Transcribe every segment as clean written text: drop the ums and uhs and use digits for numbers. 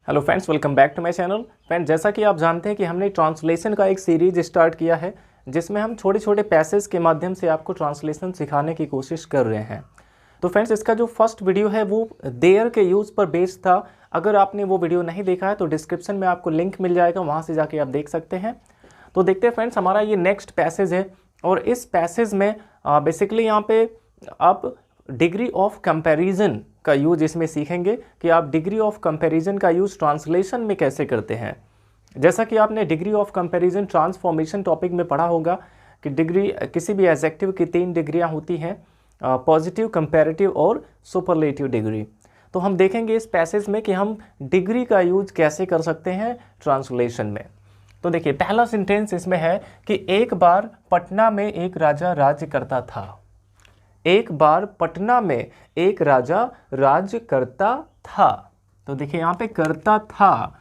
Hello friends, welcome back to my channel. Friends, जैसा कि आप जानते हैं कि हमने ट्रांसलेशन का एक सीरीज स्टार्ट किया है जिसमें हम छोटे छोटे पैसेज के माध्यम से आपको ट्रांसलेशन सिखाने की कोशिश कर रहे हैं। तो फ्रेंड्स, इसका जो फर्स्ट वीडियो है वो देयर के यूज़ पर बेस्ड था। अगर आपने वो वीडियो नहीं देखा है तो डिस्क्रिप्शन में आपको लिंक मिल जाएगा, वहाँ से जाके आप देख सकते हैं। तो देखते हैं फ्रेंड्स, हमारा ये नेक्स्ट पैसेज है और इस पैसेज में बेसिकली यहाँ पे आप डिग्री ऑफ कंपैरिजन का यूज इसमें सीखेंगे कि आप डिग्री ऑफ कंपैरिजन का यूज ट्रांसलेशन में कैसे करते हैं। जैसा कि आपने degree of comparison transformation topic में पढ़ा होगा कि डिग्री किसी भी एडजेक्टिव की 3 डिग्रियां होती हैं, पॉजिटिव, कंपैरेटिव और सुपरलेटिव डिग्री। तो हम देखेंगे इस पैसेज में कि हम डिग्री का यूज कैसे कर सकते हैं ट्रांसलेशन में। तो देखिए, पहला सेंटेंस इसमें है कि एक बार पटना में एक राजा राज्य करता था। एक बार पटना में एक राजा राज्य करता था। तो देखिए यहाँ पे करता था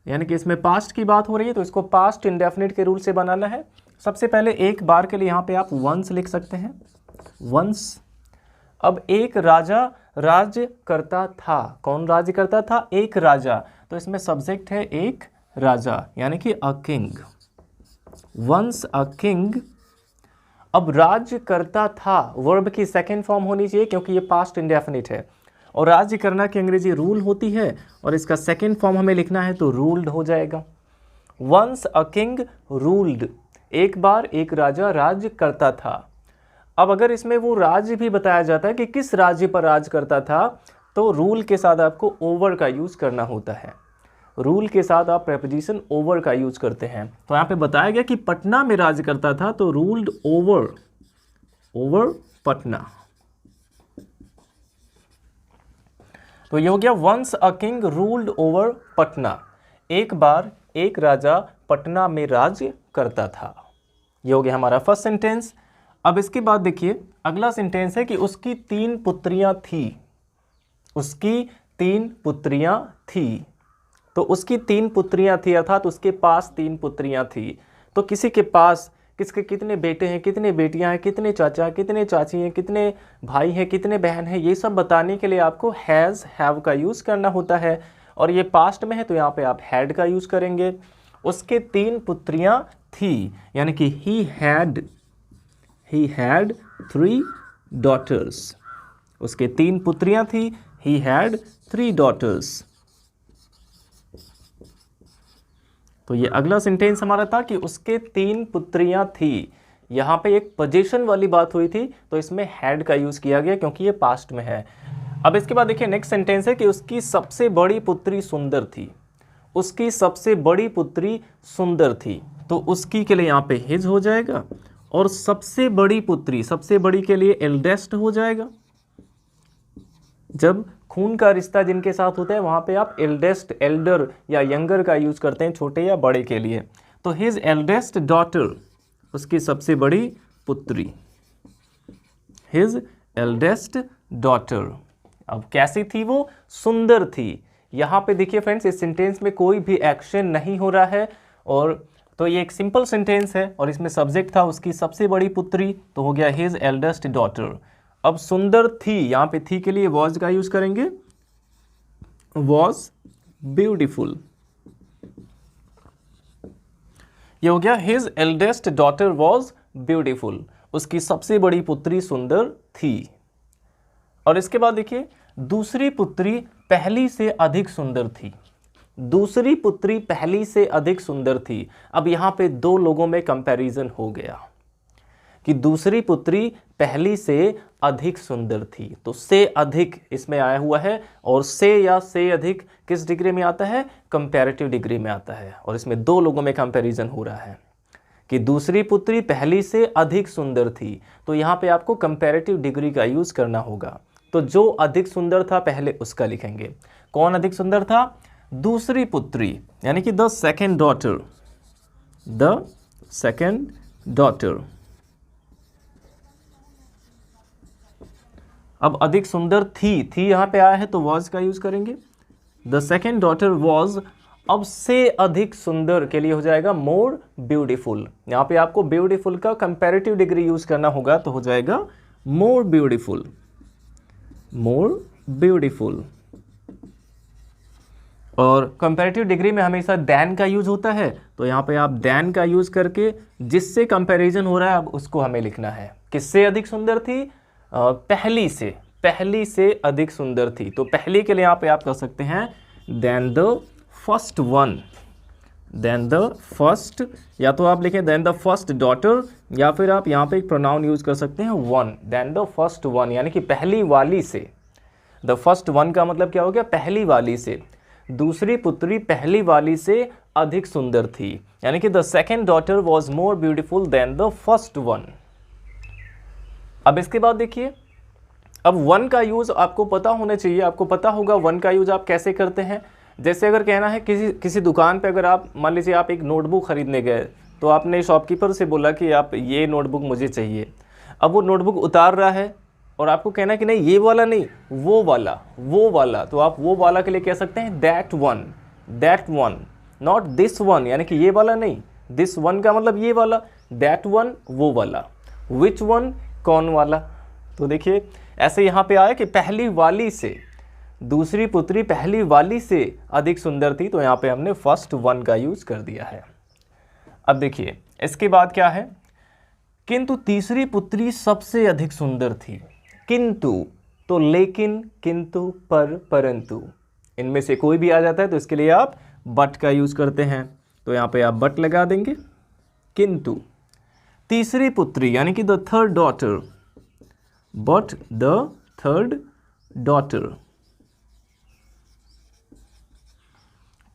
यानी कि इसमें पास्ट की बात हो रही है, तो इसको पास्ट इंडेफिनिट के रूल से बनाना है। सबसे पहले एक बार के लिए यहाँ पे आप वंस लिख सकते हैं, वंस। अब एक राजा राज्य करता था, कौन राज्य करता था? एक राजा। तो इसमें सब्जेक्ट है एक राजा यानी कि a king, once a king. अब राज्य करता था, वर्ब की सेकेंड फॉर्म होनी चाहिए क्योंकि ये पास्ट इंडेफिनिट है और राज्य करना की अंग्रेजी रूल होती है और इसका सेकेंड फॉर्म हमें लिखना है तो रूल्ड हो जाएगा। वंस अ किंग रूल्ड, एक बार एक राजा राज्य करता था। अब अगर इसमें वो राज्य भी बताया जाता है कि किस राज्य पर राज करता था, तो रूल के साथ आपको ओवर का यूज करना होता है। रूल के साथ आप प्रेपोजिशन ओवर का यूज करते हैं। तो यहाँ पे बताया गया कि पटना में राज करता था, तो रूल्ड ओवर, ओवर पटना। तो ये हो गया once a king ruled over Patna, एक बार एक राजा पटना में राज करता था। ये हो गया हमारा फर्स्ट सेंटेंस। अब इसके बाद देखिए अगला सेंटेंस है कि उसकी 3 पुत्रियां थी। उसकी 3 पुत्रियां थी। तो उसकी 3 पुत्रियां थी अर्थात उसके पास 3 पुत्रियां थी। तो किसी के पास किसके कितने बेटे हैं, कितने बेटियां हैं, कितने चाचा, कितने चाची हैं, कितने भाई हैं, कितने बहन हैं, ये सब बताने के लिए आपको हैज़, हैव का यूज़ करना होता है। और ये पास्ट में है तो यहाँ पे आप हैड का यूज़ करेंगे। उसके 3 पुत्रियां थी यानी कि ही हैड 3 डॉटर्स। उसके 3 पुत्रियां थी, ही हैड 3 डॉटर्स। तो ये अगला सेंटेंस हमारा था कि उसके 3 पुत्रियां थी। यहाँ पे एक पोजीशन वाली बात हुई थी तो इसमें हैड का यूज किया गया क्योंकि ये पास्ट में है। अब इसके बाद देखिए नेक्स्ट सेंटेंस है कि उसकी सबसे बड़ी पुत्री सुंदर थी। उसकी सबसे बड़ी पुत्री सुंदर थी। तो उसकी के लिए यहाँ पे हिज हो जाएगा और सबसे बड़ी पुत्री, सबसे बड़ी के लिए एल्डेस्ट हो जाएगा। जब खून का रिश्ता जिनके साथ होता है वहां पे आप एल्डेस्ट, एल्डर या यंगर का यूज करते हैं छोटे या बड़े के लिए। तो हिज एल्डेस्ट डॉटर, उसकी सबसे बड़ी पुत्री, हिज एल्डेस्ट डॉटर। अब कैसी थी वो? सुंदर थी। यहां पे देखिए फ्रेंड्स, इस सेंटेंस में कोई भी एक्शन नहीं हो रहा है और तो ये एक सिंपल सेंटेंस है और इसमें सब्जेक्ट था उसकी सबसे बड़ी पुत्री, तो हो गया हिज एल्डेस्ट डॉटर। अब सुंदर थी, यहां पे थी के लिए वॉज का यूज करेंगे, वॉज ब्यूटीफुल। ये हो गया his eldest daughter was beautiful, उसकी सबसे बड़ी पुत्री सुंदर थी। और इसके बाद देखिए दूसरी पुत्री पहली से अधिक सुंदर थी। दूसरी पुत्री पहली से अधिक सुंदर थी। अब यहां पे 2 लोगों में कंपैरिजन हो गया कि दूसरी पुत्री पहली से अधिक सुंदर थी। तो से अधिक इसमें आया हुआ है और से या से अधिक किस डिग्री में आता है? कंपैरेटिव डिग्री में आता है। और इसमें 2 लोगों में कंपैरिजन हो रहा है कि दूसरी पुत्री पहली से अधिक सुंदर थी। तो यहाँ पे आपको कंपैरेटिव डिग्री का यूज करना होगा। तो जो अधिक सुंदर था पहले उसका लिखेंगे। कौन अधिक सुंदर था? दूसरी पुत्री यानी कि the second daughter, the second daughter. अब अधिक सुंदर थी यहां पे आया है तो वॉज का यूज करेंगे। द सेकेंड डॉटर वॉज, अब से अधिक सुंदर के लिए हो जाएगा मोर ब्यूटीफुल। यहां पे आपको ब्यूटीफुल का कंपैरेटिव डिग्री यूज करना होगा तो हो जाएगा मोर ब्यूटीफुल, मोर ब्यूटीफुल। और कंपैरेटिव डिग्री में हमेशा देन का यूज होता है, तो यहाँ पे आप देन का यूज करके जिससे कंपैरिजन हो रहा है अब उसको हमें लिखना है। किससे अधिक सुंदर थी? पहली से अधिक सुंदर थी। तो पहली के लिए यहाँ पे आप कर सकते हैं then the first one, then the first, या तो आप लिखें देन द फर्स्ट डॉटर, या फिर आप यहाँ पे एक प्रोनाउन यूज कर सकते हैं one, then the first one, यानी कि पहली वाली से। द फर्स्ट वन का मतलब क्या हो गया? पहली वाली से। दूसरी पुत्री पहली वाली से अधिक सुंदर थी, यानी कि the second daughter was more beautiful than the first one. अब इसके बाद देखिए, अब वन का यूज आपको पता होना चाहिए, आपको पता होगा वन का यूज आप कैसे करते हैं। जैसे अगर कहना है किसी दुकान पे, अगर आप मान लीजिए आप एक नोटबुक खरीदने गए, तो आपने शॉपकीपर से बोला कि आप ये नोटबुक मुझे चाहिए। अब वो नोटबुक उतार रहा है और आपको कहना है कि नहीं ये वाला नहीं, वो वाला, तो आप वो वाला के लिए कह सकते हैं that one, not this one, यानी कि ये वाला नहीं, दिस वन का मतलब ये वाला, दैट वन वो वाला, विच वन कौन वाला। तो देखिए ऐसे यहाँ पे आया कि पहली वाली से, दूसरी पुत्री पहली वाली से अधिक सुंदर थी, तो यहाँ पे हमने फर्स्ट वन का यूज कर दिया है। अब देखिए इसके बाद क्या है, किंतु तीसरी पुत्री सबसे अधिक सुंदर थी। किंतु तो लेकिन, किंतु पर, परंतु, इनमें से कोई भी आ जाता है तो इसके लिए आप बट का यूज करते हैं, तो यहाँ पे आप बट लगा देंगे। किंतु तीसरी पुत्री यानी कि the third daughter, but the third daughter,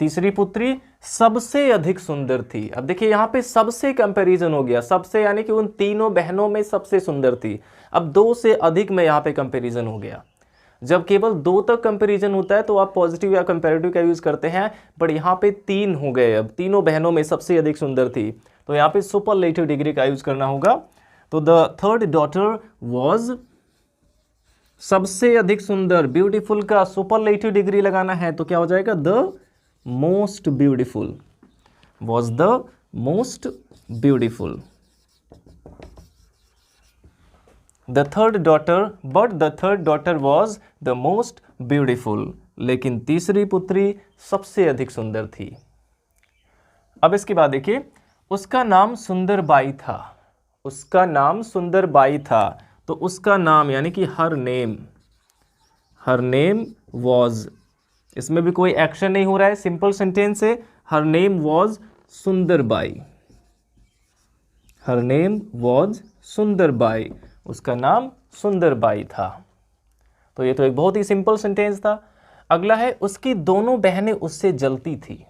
तीसरी पुत्री सबसे अधिक सुंदर थी। अब देखिए यहाँ पे सबसे कंपैरिजन हो गया, सबसे यानी कि उन तीनों बहनों में सबसे सुंदर थी। अब दो से अधिक में यहाँ पे कंपैरिजन हो गया। जब केवल दो तक कंपैरिजन होता है तो आप पॉजिटिव या कंपैरेटिव का यूज करते हैं, बट यहाँ पे तीन हो गए, अब तीनों बहनों में सबसे अधिक सुंदर थी, तो यहाँ पे सुपरलेटिव डिग्री का यूज करना होगा। तो द थर्ड डॉटर वॉज, सबसे अधिक सुंदर, ब्यूटीफुल का सुपरलेटिव डिग्री लगाना है तो क्या हो जाएगा? The most beautiful, was the most beautiful. The third daughter, but the third daughter was the most beautiful, लेकिन तीसरी पुत्री सबसे अधिक सुंदर थी। अब इसके बाद देखिए, उसका नाम सुंदरबाई था, उसका नाम सुंदरबाई था, तो उसका नाम यानी कि हर नेम वॉज, इसमें भी कोई एक्शन नहीं हो रहा है, सिंपल सेंटेंस है, her name was Sundarbai, her name was Sundarbai, उसका नाम सुंदरबाई था। तो ये तो एक बहुत ही सिंपल सेंटेंस था। अगला है, उसकी दोनों बहनें उससे जलती थी,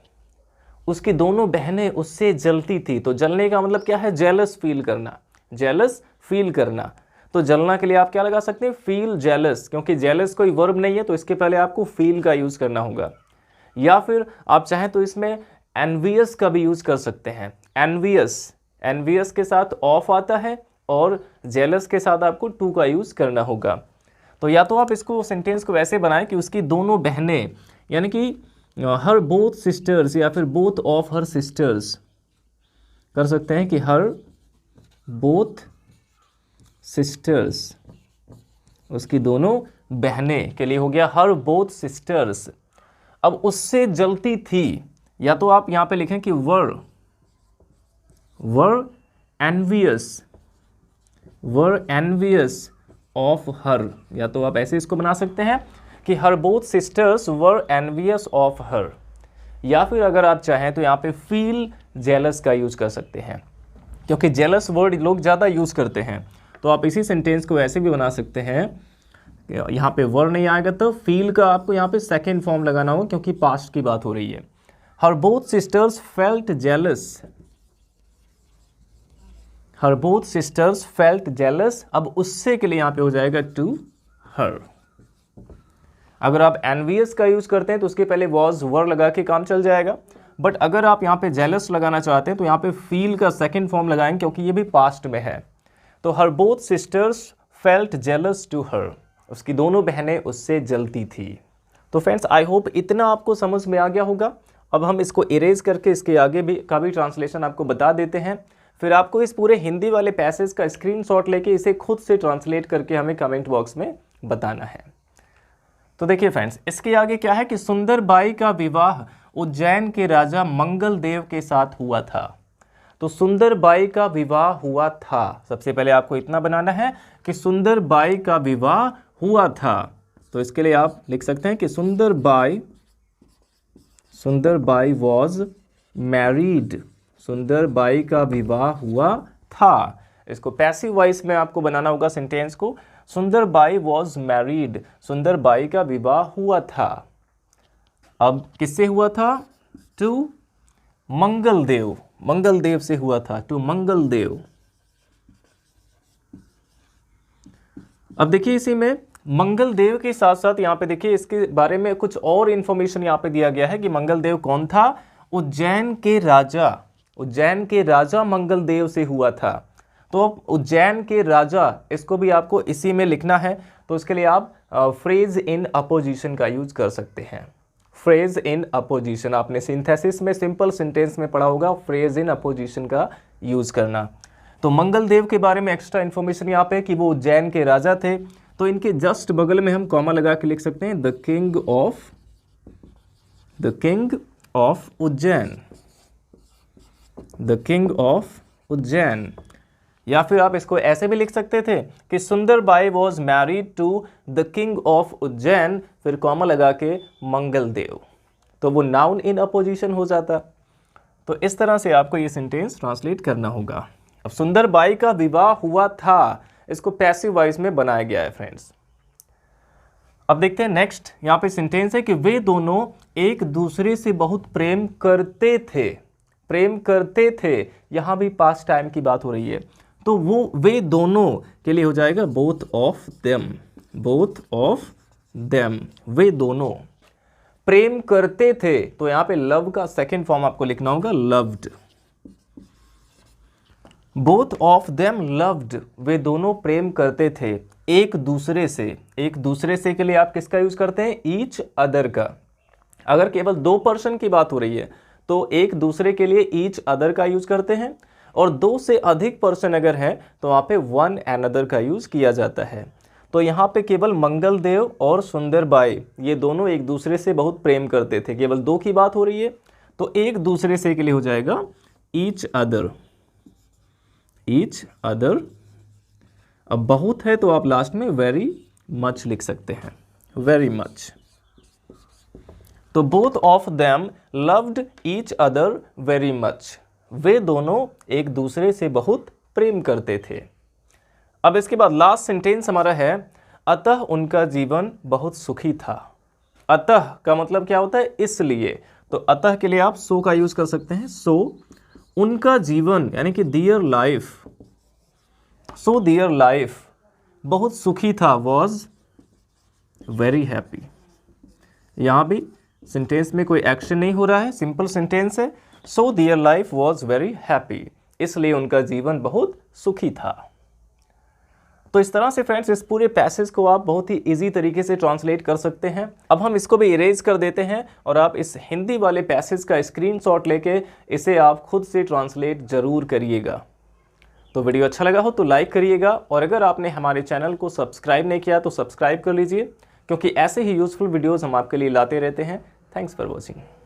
उसकी दोनों बहनें उससे जलती थी, तो जलने का मतलब क्या है? जेलस फील करना, जेलस फील करना। तो जलना के लिए आप क्या लगा सकते हैं? फील जेलस, क्योंकि जेलस कोई वर्ब नहीं है तो इसके पहले आपको फील का यूज करना होगा। या फिर आप चाहें तो इसमें एनवियस का भी यूज कर सकते हैं। एनवियस के साथ ऑफ आता है और जेलस के साथ आपको टू का यूज करना होगा। तो या तो आप इसको सेंटेंस को वैसे बनाएं कि उसकी दोनों बहनें, यानी कि हर बोथ सिस्टर्स, या फिर बोथ ऑफ हर सिस्टर्स कर सकते हैं कि हर बोथ सिस्टर्स, उसकी दोनों बहनें के लिए हो गया हर बोथ सिस्टर्स। अब उससे जलती थी, या तो आप यहां पे लिखें कि वर एनवियस ऑफ हर, या तो आप ऐसे इसको बना सकते हैं कि her both sisters were envious of her, या फिर अगर आप चाहें तो यहाँ पे फील जेलस का यूज कर सकते हैं, क्योंकि जेलस वर्ड लोग ज़्यादा यूज करते हैं। तो आप इसी सेंटेंस को ऐसे भी बना सकते हैं, यहाँ पे वर नहीं आएगा तो फील का आपको यहाँ पे सेकेंड फॉर्म लगाना होगा, क्योंकि पास्ट की बात हो रही है। हर बोथ सिस्टर्स फेल्ट जेलस, हर बोथ सिस्टर्स फेल्ट जेलस, अब उससे के लिए यहाँ पे हो जाएगा टू हर। अगर आप एनवियस का यूज करते हैं तो उसके पहले वॉज वर लगा के काम चल जाएगा, बट अगर आप यहाँ पे जेलस लगाना चाहते हैं तो यहाँ पे फील का सेकेंड फॉर्म लगाएंगे, क्योंकि ये भी पास्ट में है। तो her both sisters felt jealous to her, उसकी दोनों बहनें उससे जलती थी। तो फ्रेंड्स आई होप इतना आपको समझ में आ गया होगा। अब हम इसको इरेज करके इसके आगे भी का भी ट्रांसलेशन आपको बता देते हैं, फिर आपको इस पूरे हिंदी वाले पैसेज का स्क्रीनशॉट लेके इसे खुद से ट्रांसलेट करके हमें कमेंट बॉक्स में बताना है। तो देखिए फ्रेंड्स, इसके आगे क्या है कि सुंदरबाई का विवाह उज्जैन के राजा मंगलदेव के साथ हुआ था। तो सुंदरबाई का विवाह हुआ था, सबसे पहले आपको इतना बनाना है कि सुंदरबाई का विवाह हुआ था। तो इसके लिए आप लिख सकते हैं कि सुंदरबाई वॉज मैरिड, सुंदरबाई का विवाह हुआ था। इसको पैसिव वॉइस में आपको बनाना होगा सेंटेंस को, सुंदरबाई वॉज मैरिड, सुंदरबाई का विवाह हुआ था। अब किससे हुआ था? टू मंगलदेव, मंगलदेव से हुआ था, टू मंगलदेव। अब देखिए इसी में मंगलदेव के साथ साथ यहाँ पे देखिए इसके बारे में कुछ और इंफॉर्मेशन यहाँ पे दिया गया है कि मंगलदेव कौन था? उज्जैन के राजा, उज्जैन के राजा मंगलदेव से हुआ था। तो अब उज्जैन के राजा, इसको भी आपको इसी में लिखना है। तो इसके लिए आप फ्रेज इन अपोजिशन का यूज कर सकते हैं। फ्रेज इन अपोजिशन आपने सिंथेसिस में सिंपल सेंटेंस में पढ़ा होगा, फ्रेज इन अपोजिशन का यूज करना। तो मंगलदेव के बारे में एक्स्ट्रा इन्फॉर्मेशन यहाँ पे कि वो उज्जैन के राजा थे। तो इनके जस्ट बगल में हम कॉमा लगा के लिख सकते हैं the king of Ujjain, the king of Ujjain. या फिर आप इसको ऐसे भी लिख सकते थे कि Sundarbai was married to the king of Ujjain, फिर कॉमा लगा के मंगलदेव, तो वो नाउन इन अपोजिशन हो जाता। तो इस तरह से आपको ये सेंटेंस ट्रांसलेट करना होगा। अब सुंदरबाई का विवाह हुआ था, इसको पैसिव वॉइस में बनाया गया है फ्रेंड्स। अब देखते हैं नेक्स्ट, यहाँ पे सेंटेंस है कि वे दोनों एक दूसरे से बहुत प्रेम करते थे, प्रेम करते थे। यहाँ भी पास्ट टाइम की बात हो रही है, तो वो वे दोनों के लिए हो जाएगा both of them, both of them, वे दोनों प्रेम करते थे। तो यहाँ पे लव का सेकेंड फॉर्म आपको लिखना होगा loved, both of them loved, वे दोनों प्रेम करते थे एक दूसरे से। एक दूसरे से के लिए आप किसका यूज करते हैं? ईच अदर का। अगर केवल दो पर्सन की बात हो रही है तो एक दूसरे के लिए ईच अदर का यूज करते हैं, और दो से अधिक पर्सन अगर है तो वहाँ पे वन एनदर का यूज किया जाता है। तो यहाँ पे केवल मंगलदेव और सुंदरबाई ये दोनों एक दूसरे से बहुत प्रेम करते थे, केवल दो की बात हो रही है तो एक दूसरे से के लिए हो जाएगा ईच अदर, ईच अदर। अब बहुत है तो आप लास्ट में वेरी मच लिख सकते हैं, वेरी मच। तो both of them loved each other very much, वे दोनों एक दूसरे से बहुत प्रेम करते थे। अब इसके बाद लास्ट सेंटेंस हमारा है अतः उनका जीवन बहुत सुखी था। अतः का मतलब क्या होता है? इसलिए। तो अतः के लिए आप सो का यूज कर सकते हैं, सो उनका जीवन यानी कि their life, so their life बहुत सुखी था, वॉज वेरी हैप्पी। यहां भी सेंटेंस में कोई एक्शन नहीं हो रहा है, सिंपल सेंटेंस है, so their life was very happy, इसलिए उनका जीवन बहुत सुखी था। तो इस तरह से फ्रेंड्स इस पूरे पैसेज को आप बहुत ही इजी तरीके से ट्रांसलेट कर सकते हैं। अब हम इसको भी इरेज कर देते हैं और आप इस हिंदी वाले पैसेज का स्क्रीनशॉट लेके इसे आप खुद से ट्रांसलेट जरूर करिएगा। तो वीडियो अच्छा लगा हो तो लाइक करिएगा, और अगर आपने हमारे चैनल को सब्सक्राइब नहीं किया तो सब्सक्राइब कर लीजिए, क्योंकि ऐसे ही यूजफुल वीडियोज़ हम आपके लिए लाते रहते हैं। Thanks for watching.